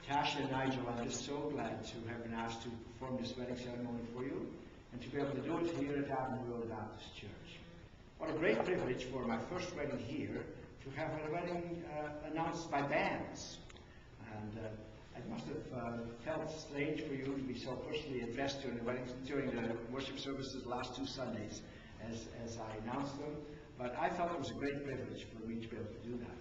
Tasha and Nigel, I'm just so glad to have been asked to perform this wedding ceremony for you and to be able to do it here at Avenue Road Baptist Church. What a great privilege for my first wedding here to have a wedding announced by bands. And it must have felt strange for you to be so personally addressed during the weddings, during the worship services the last 2 Sundays as I announced them. But I felt it was a great privilege for me to be able to do that.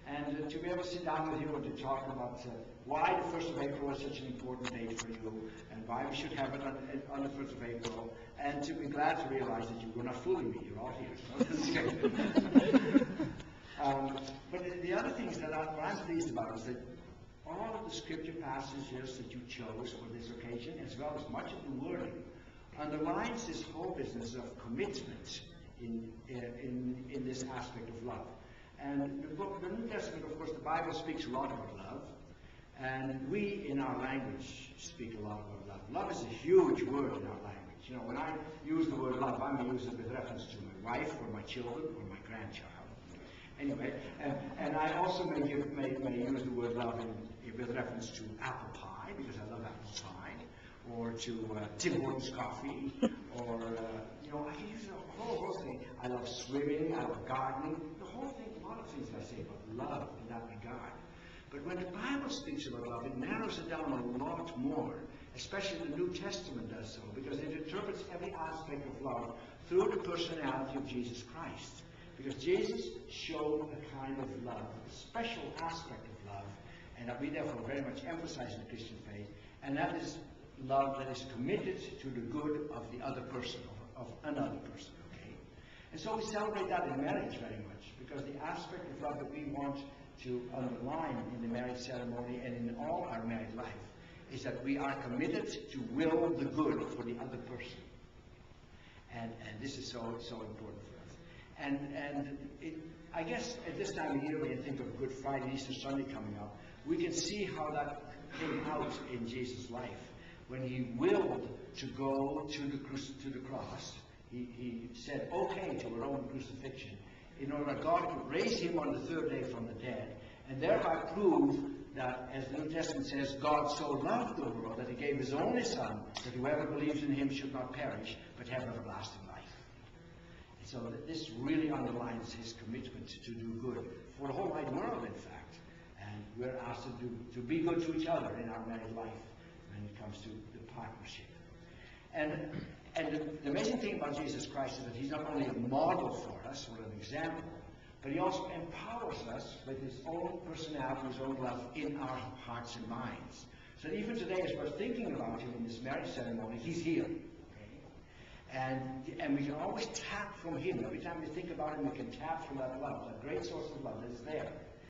And to be able to sit down with you and to talk about why the 1st of April is such an important date for you, and why we should have it on the 1st of April, and to be glad to realize that you were not fooling me. You're all here. But the other things that I'm pleased about is that all of the scripture passages that you chose for this occasion, as well as much of the wording, underlines this whole business of commitment in this aspect of love. And the New Testament, of course, the Bible speaks a lot about love, and we in our language speak a lot about love. Love is a huge word in our language. You know, when I use the word love, I'm using it with reference to my wife or my children or my grandchild. Anyway, and I also may use the word love with reference to apple pie, because I love apple pie, or to Tim Hortons coffee, or I can use a whole thing. I love swimming, I love gardening, the whole thing, a lot of things I say about love in that regard. But when the Bible speaks about love, it narrows it down a lot more, especially the New Testament does so, because it interprets every aspect of love through the personality of Jesus Christ. Because Jesus showed a kind of love, a special aspect of love, and that we therefore very much emphasize in the Christian faith, and that is love that is committed to the good of the other person, of another person, okay? And so we celebrate that in marriage very much, because the aspect of love that we want to underline in the marriage ceremony and in all our married life is that we are committed to will the good for the other person. And this is so important for us. And I guess at this time of year, when you think of Good Friday, Easter Sunday coming up, we can see how that came out in Jesus' life. When he willed to go to the cross, he said okay to her own crucifixion in order that God could raise him on the 3rd day from the dead, and thereby prove that, as the New Testament says, God so loved the world that he gave his only Son, that whoever believes in him should not perish, but have everlasting life. And so this really underlines his commitment to do good for the whole wide world, in fact. And we're asked to be good to each other in our married life when it comes to the partnership. And the amazing thing about Jesus Christ is that he's not only a model for us, or an example, but he also empowers us with his own personality, his own love in our hearts and minds. So even today, as we're thinking about him in this marriage ceremony, he's here. Okay? And we can always tap from him. Every time we think about him, we can tap from that love, that great source of love that is there.